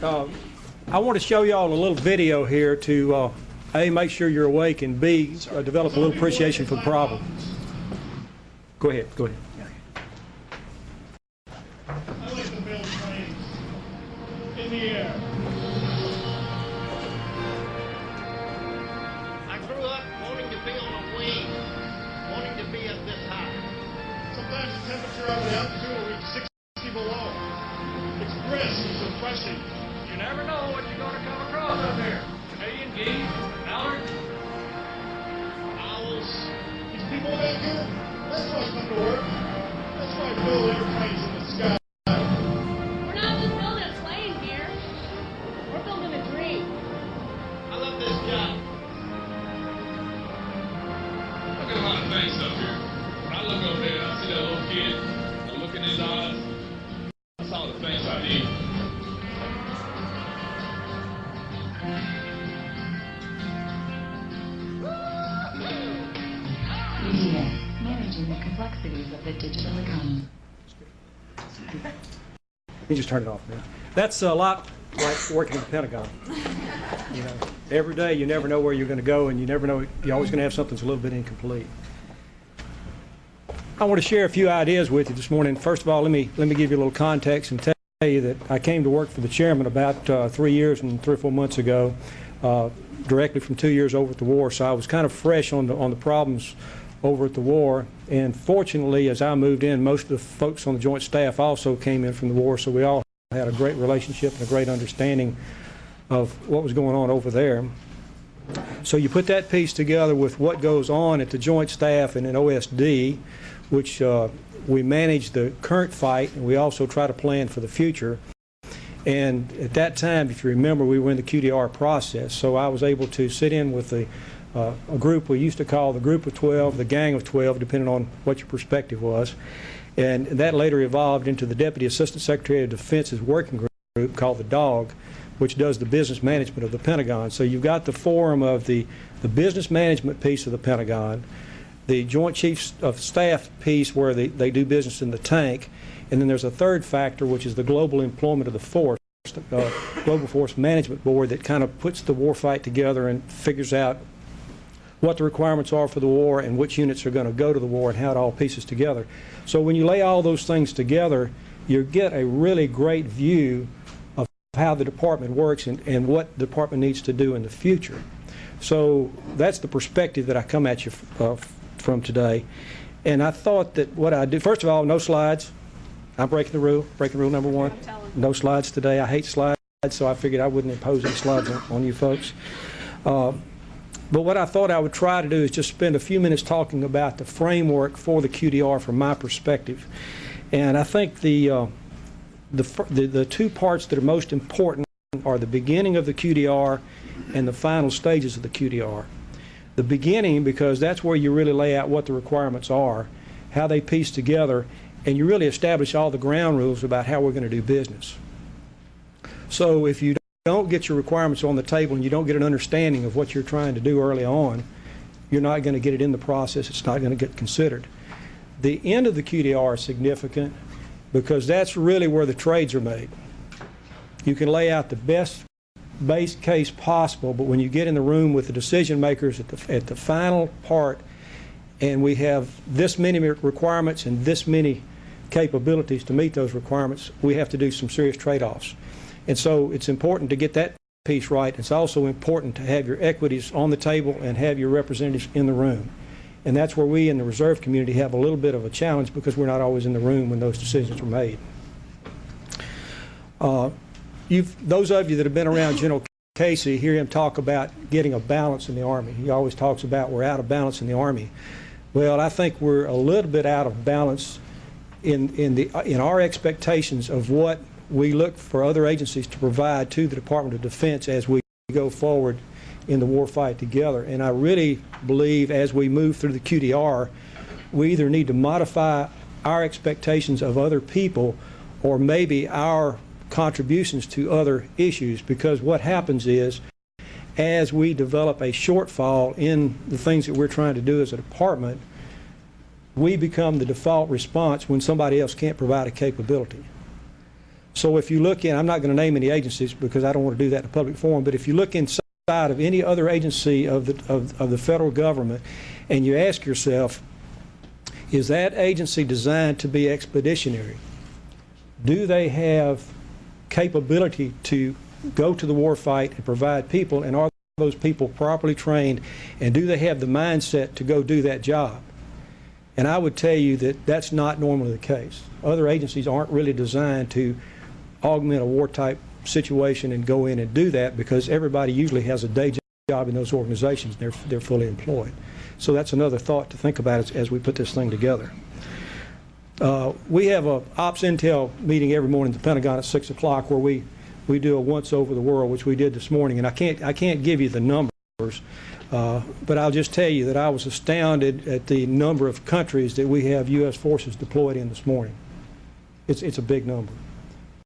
I want to show y'all a little video here to A, make sure you're awake, and B, develop a little appreciation for the problem. Go ahead, go ahead. I like to build planes in the air. I grew up wanting to be on a wing, wanting to be up this high. Sometimes the temperature of the altitude will reach 60 below. It's brisk, it's refreshing. You never know what you're going to come across up here. Canadian geese, mallards, Owls. These people back here, that's why I come to work. That's why I build airplanes in the sky. We're not just building a plane here. We're building a dream. I love this job. look at a lot of things up here. When I look over there and I see that little kid, I look in his eyes, that's all the things I need. QDR, managing the complexities of the digital economy. You just turn it off now. That's a lot like working at the Pentagon. You know, every day you never know where you're going to go, and you never know, you're always going to have something that's a little bit incomplete. I want to share a few ideas with you this morning. First of all, let me give you a little context and tell you that I came to work for the chairman about 3 years and 3 or 4 months ago, directly from 2 years over at the war. So I was kind of fresh on the problems over at the war, and fortunately, as I moved in, most of the folks on the joint staff also came in from the war, so we all had a great relationship and a great understanding of what was going on over there. So you put that piece together with what goes on at the joint staff and in OSD, which we manage the current fight, and we also try to plan for the future. And at that time, if you remember, we were in the QDR process, so I was able to sit in with a group we used to call the Group of 12, the Gang of 12, depending on what your perspective was. And that later evolved into the Deputy Assistant Secretary of Defense's working group called the DOG, which does the business management of the Pentagon. So you've got the forum of the business management piece of the Pentagon, the Joint Chiefs of Staff piece where they do business in the tank, and then there's a third factor, which is the global employment of the force, Global Force Management Board, that kind of puts the war fight together and figures out what the requirements are for the war and which units are going to go to the war and how it all pieces together. So when you lay all those things together, you get a really great view of how the department works and what the department needs to do in the future. So that's the perspective that I come at you from today. And I thought that what I do, first of all, no slides. I'm breaking rule number one. No slides today. I hate slides, so I figured I wouldn't impose any slides on you folks. But what I thought I would try to do is just spend a few minutes talking about the framework for the QDR from my perspective. And I think the two parts that are most important are the beginning of the QDR and the final stages of the QDR. The beginning, because that's where you really lay out what the requirements are, how they piece together, and you really establish all the ground rules about how we're going to do business. So if you don't get your requirements on the table and you don't get an understanding of what you're trying to do early on, you're not going to get it in the process. It's not going to get considered. The end of the QDR is significant because that's really where the trades are made. You can lay out the best base case possible, but when you get in the room with the decision makers at the final part, and we have this many requirements and this many capabilities to meet those requirements, we have to do some serious trade-offs. And so it's important to get that piece right. It's also important to have your equities on the table and have your representatives in the room. And that's where we in the reserve community have a little bit of a challenge because we're not always in the room when those decisions are made. Those of you that have been around General Casey hear him talk about getting a balance in the Army. He always talks about we're out of balance in the Army. Well, I think we're a little bit out of balance in our expectations of what we look for other agencies to provide to the Department of Defense as we go forward in the war fight together. And I really believe as we move through the QDR, we either need to modify our expectations of other people or maybe our contributions to other issues, because what happens is as we develop a shortfall in the things that we're trying to do as a department, we become the default response when somebody else can't provide a capability. So if you look in, I'm not going to name any agencies because I don't want to do that in a public forum, but if you look inside of any other agency of the federal government and you ask yourself, is that agency designed to be expeditionary? Do they have capability to go to the war fight and provide people, and are those people properly trained, and do they have the mindset to go do that job? And I would tell you that that's not normally the case. Other agencies aren't really designed to augment a war-type situation and go in and do that because everybody usually has a day job in those organizations. They're fully employed. So that's another thought to think about as we put this thing together. We have a Ops Intel meeting every morning at the Pentagon at 6 o'clock where we do a once over the world, which we did this morning. And I can't give you the numbers, but I'll just tell you that I was astounded at the number of countries that we have U.S. forces deployed in this morning. It's a big number.